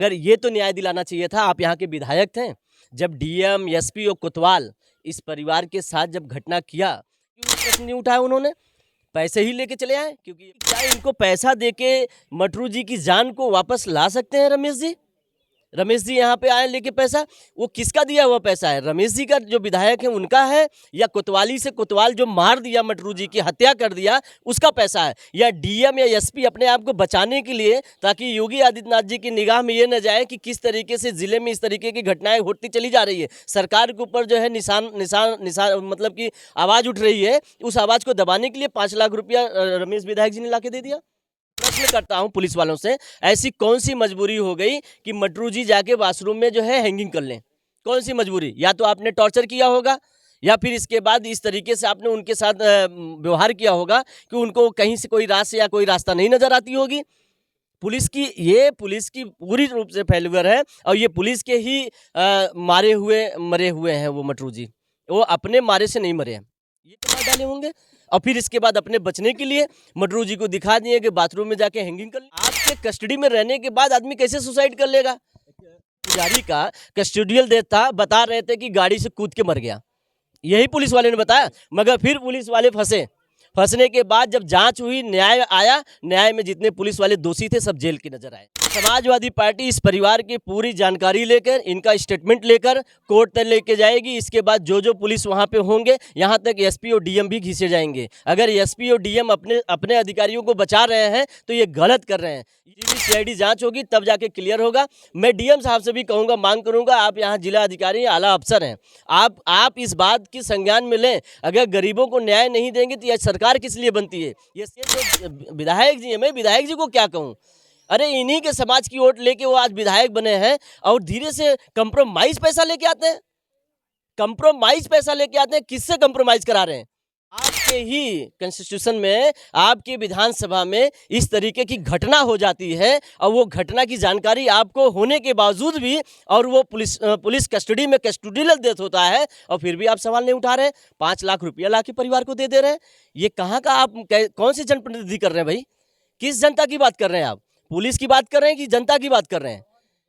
अगर ये तो न्याय दिलाना चाहिए था, आप यहाँ के विधायक थे, जब डीएम, एसपी और कोतवाल इस परिवार के साथ जब घटना किया, क्यों प्रश्न नहीं उठाया उन्होंने? पैसे ही लेके चले आए, क्योंकि क्या इनको पैसा देके मटरू जी की जान को वापस ला सकते हैं रमेश जी? रमेश जी यहाँ पे आए लेके पैसा, वो किसका दिया हुआ पैसा है? रमेश जी का जो विधायक है उनका है, या कोतवाली से कोतवाल जो मार दिया, मटरू जी की हत्या कर दिया, उसका पैसा है? या डीएम या एसपी अपने आप को बचाने के लिए, ताकि योगी आदित्यनाथ जी की निगाह में ये न जाए कि किस तरीके से जिले में इस तरीके की घटनाएं होती चली जा रही है, सरकार के ऊपर जो है निशान निशान निशान मतलब कि आवाज़ उठ रही है, उस आवाज़ को दबाने के लिए 5 लाख रुपया रमेश विधायक जी ने ला के दे दिया। प्रश्न करता हूं पुलिस वालों से, ऐसी कौन सी मजबूरी हो गई कि मटरू जी जाके वॉशरूम में जो है हैंगिंग कर लें? कौन सी मजबूरी? या तो आपने टॉर्चर किया होगा, या फिर इसके बाद इस तरीके से आपने उनके साथ व्यवहार किया होगा कि उनको कहीं से कोई रास्ता या कोई रास्ता नहीं नजर आती होगी। पुलिस की पूरी रूप से फेल्यूर है, और ये पुलिस के ही मरे हुए हैं वो मटरू जी। वो अपने मारे से नहीं मरे हैं, ये तो मार डाले होंगे। और फिर इसके बाद अपने बचने के लिए मटरू जी को दिखा दिए कि बाथरूम में जाके हैंगिंग कर। आपके कस्टडी में रहने के बाद आदमी कैसे सुसाइड कर लेगा? पुजारी का कस्टोडियल डेथ था, बता रहे थे कि गाड़ी से कूद के मर गया, यही पुलिस वाले ने बताया। मगर फिर पुलिस वाले फंसने के बाद जब जांच हुई, न्याय आया, न्याय में जितने पुलिस वाले दोषी थे सब जेल के नजर आए। समाजवादी पार्टी इस परिवार की पूरी जानकारी लेकर, इनका स्टेटमेंट लेकर कोर्ट तक लेके जाएगी। इसके बाद जो जो पुलिस वहां पे होंगे, यहां तक एसपी और डीएम भी घिसे जाएंगे। अगर एसपी और डीएम अपने अधिकारियों को बचा रहे हैं तो ये गलत कर रहे हैं। सीआईडी जांच होगी तब जाके क्लियर होगा। मैं डीएम साहब से भी कहूँगा, मांग करूँगा, आप यहाँ जिला अधिकारी आला अफसर हैं, आप इस बात की संज्ञान में लें। अगर गरीबों को न्याय नहीं देंगे तो यह सरकार किस लिए बनती है? ये जो विधायक जी हैं, मैं विधायक जी को क्या कहूँ? अरे इन्हीं के समाज की वोट लेके वो आज विधायक बने हैं, और धीरे से कंप्रोमाइज पैसा लेके आते हैं। कंप्रोमाइज पैसा लेके आते हैं, किससे कंप्रोमाइज करा रहे हैं? आपके ही कॉन्स्टिट्यूशन में, आपकी विधानसभा में इस तरीके की घटना हो जाती है, और वो घटना की जानकारी आपको होने के बावजूद भी, और वो पुलिस कस्टडी में कस्टोडियल डेथ होता है, और फिर भी आप सवाल नहीं उठा रहे। 5 लाख रुपया ला के परिवार को दे रहे हैं। ये कहाँ का आप कौन सी जनप्रतिनिधि कर रहे हैं भाई? किस जनता की बात कर रहे हैं आप? पुलिस की बात कर रहे हैं कि जनता की बात कर रहे हैं?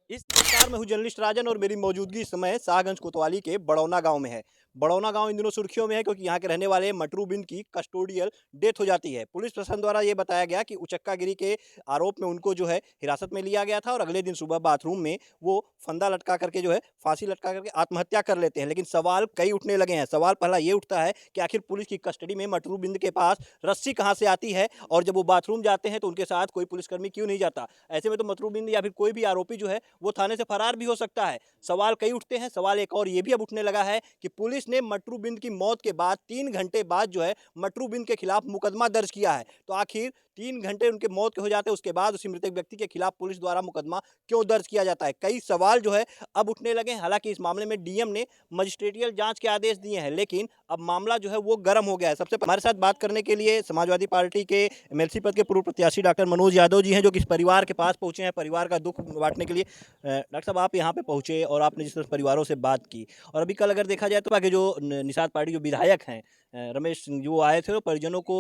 इस नमस्कार, मैं हूं जर्नलिस्ट राजन और मेरी मौजूदगी इस समय शाहगंज कोतवाली के बड़ौना गांव में है। बड़ौना गांव इन दिनों सुर्खियों में है क्योंकि यहां के रहने वाले मटरू बिन की कस्टोडियल डेथ हो जाती है। पुलिस प्रशासन द्वारा ये बताया गया कि उचक्कागिरी के आरोप में उनको जो है हिरासत में लिया गया था, और अगले दिन सुबह बाथरूम में वो फंदा लटका करके जो है फांसी लटका करके आत्महत्या कर लेते हैं। लेकिन सवाल कई उठने लगे हैं। सवाल पहला ये उठता है कि आखिर पुलिस की कस्टडी में मटरू बिंद के पास रस्सी कहाँ से आती है, और जब वो बाथरूम जाते हैं तो उनके साथ कोई पुलिसकर्मी क्यों नहीं जाता? ऐसे में तो मटरू बिंद या फिर कोई भी आरोपी जो है वो थाने से फरार भी हो सकता है। सवाल कई उठते हैं। सवाल एक और ये भी अब उठने लगा है कि पुलिस ने मटरू बिंद की मौत के बाद 3 घंटे बाद जो है मटरू बिंद के खिलाफ मुकदमा दर्ज किया है। तो आखिर 3 घंटे उनके मौत के हो जाते हैं, उसके बाद उसी मृतक व्यक्ति के खिलाफ पुलिस द्वारा मुकदमा क्यों दर्ज किया जाता है? कई सवाल जो है अब उठने लगे हैं। हालांकि इस मामले में डीएम ने मजिस्ट्रेटियल जांच के आदेश दिए हैं, लेकिन अब मामला जो है वो गर्म हो गया है। सबसे हमारे साथ बात करने के लिए समाजवादी पार्टी के एमएलसी पद के पूर्व प्रत्याशी डॉक्टर मनोज यादव जी हैं, जो कि इस परिवार के पास पहुंचे हैं परिवार का दुख बांटने के लिए। डॉक्टर साहब, आप यहाँ पे पहुंचे और आपने जिस तरह परिवारों से बात की, और अभी कल अगर देखा जाए तो आगे जो निषाद पार्टी जो विधायक हैं रमेश सिंह जी, वो आए थे और परिजनों को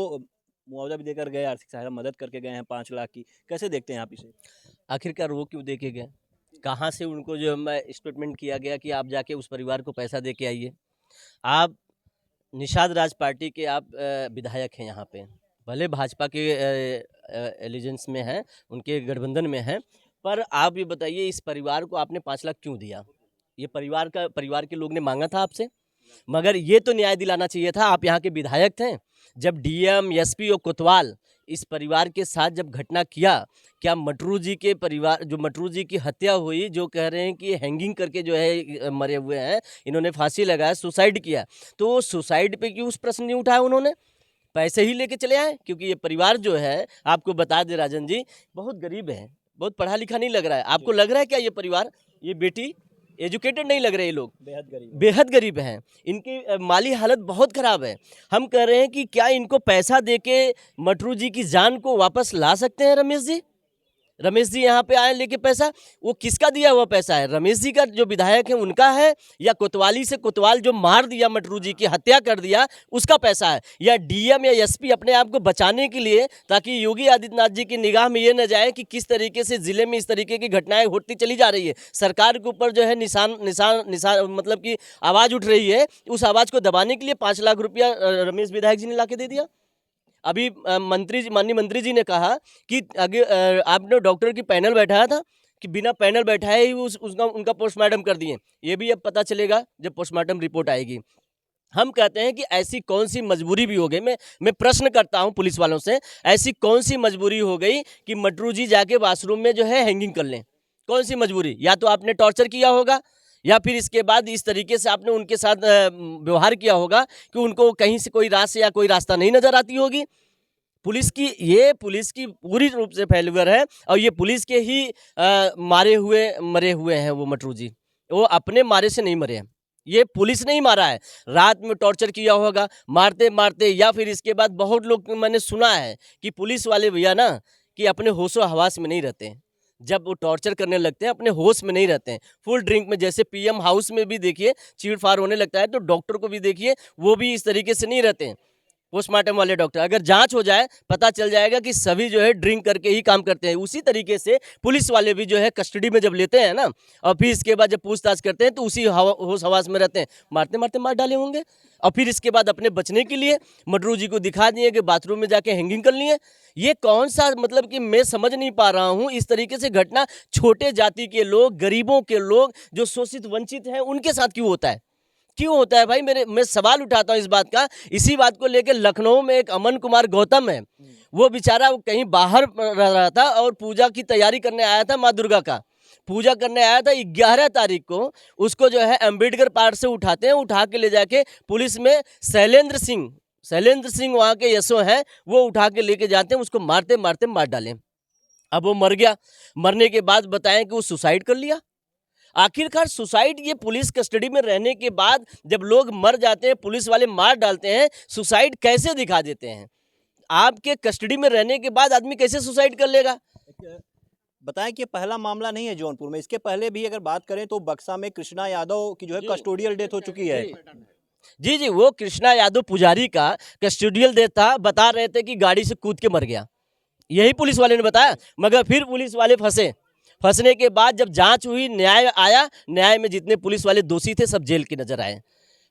मुआवजा भी देकर गए, आर्थिक सहायता मदद करके गए हैं 5 लाख की। कैसे देखते हैं आप इसे? आखिरकार वो क्यों देके गए? कहाँ से उनको जो मैं स्टेटमेंट किया गया कि आप जाके उस परिवार को पैसा दे के आइए? आप निषाद राज पार्टी के आप विधायक हैं यहाँ पे, भले भाजपा के एलिजेंस में हैं, उनके गठबंधन में हैं, पर आप ये बताइए इस परिवार को आपने 5 लाख क्यों दिया? ये परिवार के लोग ने मांगा था आपसे? मगर ये तो न्याय दिलाना चाहिए था, आप यहाँ के विधायक थे, जब डीएम, एसपी और कोतवाल इस परिवार के साथ जब घटना किया, क्या मटरू जी के परिवार, जो मटरू जी की हत्या हुई, जो कह रहे हैं कि हैंगिंग करके जो है मरे हुए हैं, इन्होंने फांसी लगाया, सुसाइड किया, तो सुसाइड पे क्यों उस प्रश्न नहीं उठाया उन्होंने? पैसे ही लेके चले आए, क्योंकि ये परिवार जो है, आपको बता दे राजन जी, बहुत गरीब है, बहुत पढ़ा लिखा नहीं लग रहा है। आपको लग रहा है क्या ये परिवार, ये बेटी एजुकेटेड नहीं लग रहे? ये लोग बेहद गरीब हैं, इनकी माली हालत बहुत ख़राब है। हम कह रहे हैं कि क्या इनको पैसा देके मटरू जी की जान को वापस ला सकते हैं रमेश जी? रमेश जी यहाँ पे आए लेके पैसा, वो किसका दिया हुआ पैसा है? रमेश जी का जो विधायक है उनका है, या कोतवाली से कोतवाल जो मार दिया, मटरू जी की हत्या कर दिया, उसका पैसा है, या डीएम या एसपी अपने आप को बचाने के लिए, ताकि योगी आदित्यनाथ जी की निगाह में ये न जाए कि किस तरीके से जिले में इस तरीके की घटनाएं होती चली जा रही है, सरकार के ऊपर जो है निशान निशान निशान मतलब कि आवाज़ उठ रही है, उस आवाज़ को दबाने के लिए 5 लाख रुपया रमेश विधायक जी ने ला के दे दिया। अभी माननीय मंत्री जी ने कहा कि अगर आपने डॉक्टर की पैनल बैठाया था कि बिना पैनल बैठाए ही उसका उनका पोस्टमार्टम कर दिए। ये भी अब पता चलेगा जब पोस्टमार्टम रिपोर्ट आएगी। हम कहते हैं कि ऐसी कौन सी मजबूरी भी हो गई, मैं प्रश्न करता हूं पुलिस वालों से, ऐसी कौन सी मजबूरी हो गई कि मटरू जी जाके वाशरूम में जो है हैंगिंग कर लें? कौन सी मजबूरी? या तो आपने टॉर्चर किया होगा, या फिर इसके बाद इस तरीके से आपने उनके साथ व्यवहार किया होगा कि उनको कहीं से कोई रास्ता या कोई रास्ता नहीं नजर आती होगी। पुलिस की पूरी रूप से फेल्यूर है, और ये पुलिस के ही मरे हुए हैं वो मटरू जी। वो अपने मारे से नहीं मरे हैं, ये पुलिस नहीं मारा है। रात में टॉर्चर किया होगा मारते मारते, या फिर इसके बाद बहुत लोग मैंने सुना है कि पुलिस वाले भैया ना कि अपने होशो हवास में नहीं रहते हैं, जब वो टॉर्चर करने लगते हैं अपने होश में नहीं रहते हैं, फुल ड्रिंक में। जैसे पीएम हाउस में भी देखिए चीड़-फाड़ होने लगता है, तो डॉक्टर को भी देखिए वो भी इस तरीके से नहीं रहते हैं। पोस्टमार्टम वाले डॉक्टर, अगर जांच हो जाए पता चल जाएगा कि सभी जो है ड्रिंक करके ही काम करते हैं। उसी तरीके से पुलिस वाले भी जो है कस्टडी में जब लेते हैं ना, और फिर इसके बाद जब पूछताछ करते हैं तो उसी होश हवास में रहते हैं, मारते मारते मार डाले होंगे। और फिर इसके बाद अपने बचने के लिए मटरू जी को दिखा दिए कि बाथरूम में जाके हैंगिंग कर लिए। ये कौन सा, मतलब कि मैं समझ नहीं पा रहा हूँ इस तरीके से घटना छोटे जाति के लोग, गरीबों के लोग जो शोषित वंचित हैं उनके साथ क्यों होता है? क्यों होता है भाई? मैं सवाल उठाता हूँ इस बात का। इसी बात को लेकर लखनऊ में एक अमन कुमार गौतम है, वो बेचारा कहीं बाहर रह रहा था और पूजा की तैयारी करने आया था, माँ दुर्गा का पूजा करने आया था। 11 तारीख को उसको जो है अम्बेडकर पार्क से उठाते हैं, उठा के ले जाके पुलिस में शैलेंद्र सिंह वहाँ के यशो हैं, वो उठा के लेके जाते हैं, उसको मारते मारते मार डालें। अब वो मर गया, मरने के बाद बताएं कि वो सुसाइड कर लिया। आखिरकार सुसाइड, ये पुलिस कस्टडी में रहने के बाद जब लोग मर जाते हैं, पुलिस वाले मार डालते हैं, सुसाइड कैसे दिखा देते हैं? आपके कस्टडी में रहने के बाद आदमी कैसे सुसाइड कर लेगा? बताएं कि ये पहला मामला नहीं है जौनपुर में, इसके पहले भी अगर बात करें तो बक्सा में कृष्णा यादव की जो है कस्टोडियल डेथ हो चुकी है। जी, वो कृष्णा यादव पुजारी का कस्टोडियल डेथ था। बता रहे थे कि गाड़ी से कूद के मर गया, यही पुलिस वाले ने बताया। मगर फिर पुलिस वाले फंसने के बाद जब जांच हुई, न्याय आया, न्याय में जितने पुलिस वाले दोषी थे सब जेल के नजर आए।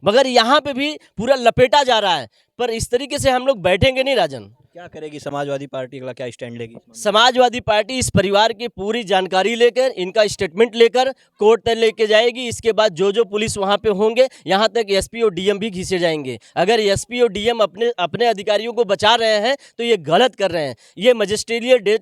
मगर यहाँ पे भी पूरा लपेटा जा रहा है। पर इस तरीके से हम लोग बैठेंगे नहीं राजन। क्या करेगी समाजवादी पार्टी, अगला क्या स्टैंड लेगी? समाजवादी पार्टी इस परिवार की पूरी जानकारी लेकर, इनका स्टेटमेंट लेकर कोर्ट तक लेके जाएगी। इसके बाद जो पुलिस वहां पे होंगे, यहां तक एसपी और डीएम भी घिसे जाएंगे। अगर एसपी और डीएम अपने अधिकारियों को बचा रहे हैं तो ये गलत कर रहे हैं। ये मजिस्ट्रियल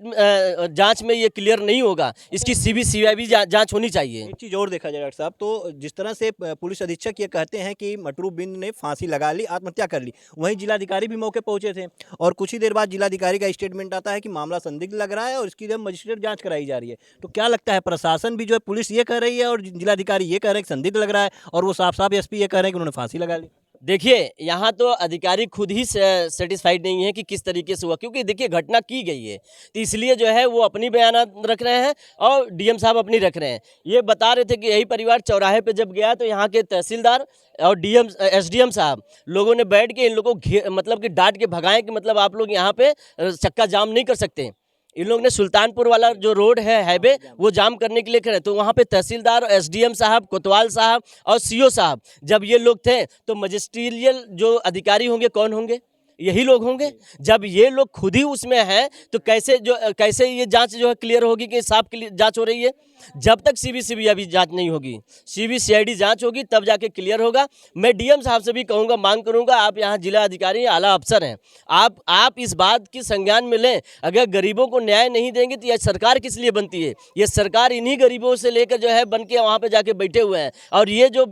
जांच में ये क्लियर नहीं होगा, इसकी सीबीआई जांच होनी चाहिए। एक चीज़ और देखा जाए डॉक्टर साहब, तो जिस तरह से पुलिस अधीक्षक ये कहते हैं कि मटरू बिंद ने फांसी लगा ली, आत्महत्या कर ली, वहीं जिलाधिकारी भी मौके पहुंचे थे, और कुछ देर बाद जिलाधिकारी का स्टेटमेंट आता है कि मामला संदिग्ध लग रहा है और इसकी जब मजिस्ट्रेट जांच कराई जा रही है। तो क्या लगता है, प्रशासन भी जो है, पुलिस ये कह रही है और जिलाधिकारी ये कह रहे हैं कि संदिग्ध लग रहा है, और वो साफ साफ एसपी ये कह रहे हैं कि उन्होंने फांसी लगा ली? देखिए, यहाँ तो अधिकारी खुद ही सेटिस्फाइड नहीं है कि किस तरीके से हुआ, क्योंकि देखिए घटना की गई है, तो इसलिए जो है वो अपनी बयान रख रहे हैं और डीएम साहब अपनी रख रहे हैं। ये बता रहे थे कि यही परिवार चौराहे पे जब गया तो यहाँ के तहसीलदार और एसडीएम साहब लोगों ने बैठ के इन लोगों को मतलब कि डांट के भगाएं कि मतलब आप लोग यहाँ पे चक्का जाम नहीं कर सकते। इन लोगों ने सुल्तानपुर वाला जो रोड है, हाईवे, वो जाम करने के लिए करे। तो वहाँ पे तहसीलदार, एसडीएम साहब, कोतवाल साहब और सीओ साहब जब ये लोग थे, तो मजिस्ट्रियल जो अधिकारी होंगे कौन होंगे? यही लोग होंगे। जब ये लोग खुद ही उसमें हैं तो कैसे ये जांच जो है क्लियर होगी कि साफ जांच हो रही है? जब तक सीबीसीआई जांच नहीं होगी, सीबीसीआईडी जांच होगी, तब जाके क्लियर होगा। मैं डीएम साहब से भी कहूँगा, मांग करूँगा, आप यहाँ जिला अधिकारी आला अफसर हैं, आप इस बात की संज्ञान में लें। अगर गरीबों को न्याय नहीं देंगे तो यह सरकार किस लिए बनती है? ये सरकार इन्हीं गरीबों से लेकर जो है बन के वहाँ पर जाके बैठे हुए हैं। और ये जो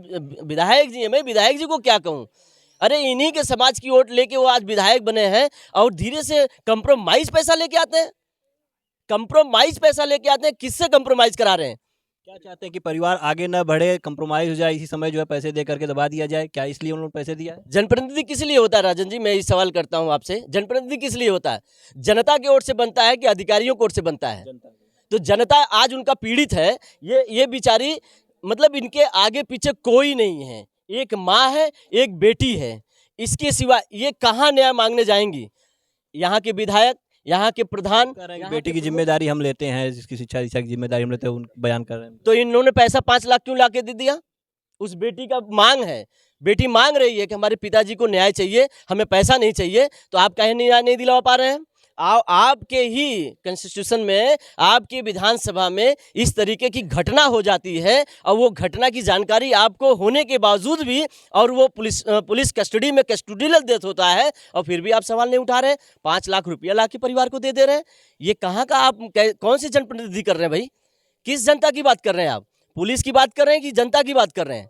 विधायक जी हैं, मैं विधायक जी को क्या कहूँ, अरे इन्हीं के समाज की वोट लेके वो आज विधायक बने हैं, और धीरे से कंप्रोमाइज पैसा लेके आते हैं। किससे कंप्रोमाइज करा रहे हैं? क्या चाहते हैं कि परिवार आगे न बढ़े, कंप्रोमाइज हो जाए, इसी समय जो है पैसे दे करके दबा दिया जाए? क्या इसलिए उन्होंने पैसे दिया है? जनप्रतिनिधि किस लिए होता है राजन जी? मैं ये सवाल करता हूँ आपसे, जनप्रतिनिधि किस लिए होता है? जनता के ओर से बनता है कि अधिकारियों की ओर से बनता है? तो जनता आज उनका पीड़ित है। ये बेचारी मतलब इनके आगे पीछे कोई नहीं है, एक माँ है, एक बेटी है, इसके सिवा ये कहाँ न्याय मांगने जाएंगी? यहाँ के विधायक, यहाँ के प्रधान, कह रहे हैं कि यहाँ बेटी के की जिम्मेदारी हम लेते हैं, जिसकी शिक्षा दीक्षा की जिम्मेदारी हम लेते हैं, उन बयान कर रहे हैं। तो इन्होंने पैसा 5 लाख क्यों लाके दे दिया? उस बेटी का मांग है, बेटी मांग रही है कि हमारे पिताजी को न्याय चाहिए, हमें पैसा नहीं चाहिए, तो आप काहे न्याय नहीं दिलवा पा रहे हैं? आपके ही कॉन्स्टिट्यूशन में, आपके विधानसभा में इस तरीके की घटना हो जाती है और वो घटना की जानकारी आपको होने के बावजूद भी, और वो पुलिस कस्टडी में कस्टोडियल डेथ होता है और फिर भी आप सवाल नहीं उठा रहे। 5 लाख रुपया ला के परिवार को दे रहे हैं। ये कहाँ का आप कौन सी जनप्रतिनिधि कर रहे हैं भाई? किस जनता की बात कर रहे हैं आप? पुलिस की बात कर रहे हैं कि जनता की बात कर रहे हैं?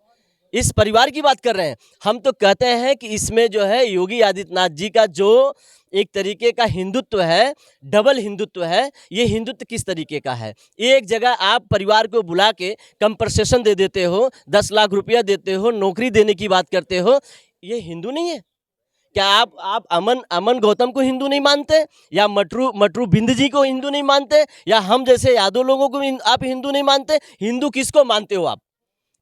इस परिवार की बात कर रहे हैं? हम तो कहते हैं कि इसमें जो है योगी आदित्यनाथ जी का जो एक तरीके का हिंदुत्व है, डबल हिंदुत्व है। ये हिंदुत्व किस तरीके का है? एक जगह आप परिवार को बुला के कंपनसेशन दे देते हो, 10 लाख रुपया देते हो, नौकरी देने की बात करते हो, ये हिंदू नहीं है क्या? आप अमन गौतम को हिंदू नहीं मानते, या मटरू बिंद जी को हिंदू नहीं मानते, या हम जैसे यादव लोगों को आप हिंदू नहीं मानते? हिंदू किसको मानते हो आप?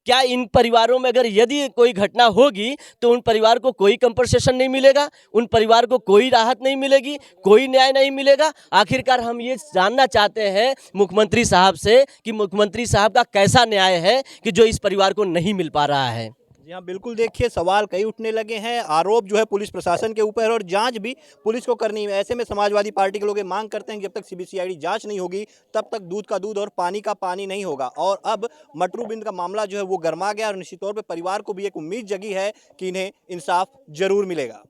क्या इन परिवारों में अगर यदि कोई घटना होगी तो उन परिवार को कोई कंपनसेशन नहीं मिलेगा, उन परिवार को कोई राहत नहीं मिलेगी, कोई न्याय नहीं मिलेगा? आखिरकार हम ये जानना चाहते हैं मुख्यमंत्री साहब से कि मुख्यमंत्री साहब का कैसा न्याय है कि जो इस परिवार को नहीं मिल पा रहा है। जी हाँ, बिल्कुल। देखिए, सवाल कई उठने लगे हैं, आरोप जो है पुलिस प्रशासन के ऊपर है और जांच भी पुलिस को करनी है। ऐसे में समाजवादी पार्टी के लोग ये मांग करते हैं कि जब तक सीबीसीआईडी जांच नहीं होगी तब तक दूध का दूध और पानी का पानी नहीं होगा। और अब मटरू बिंद का मामला जो है वो गर्मा गया और निश्चित तौर पर परिवार को भी एक उम्मीद जगी है कि इन्हें इंसाफ जरूर मिलेगा।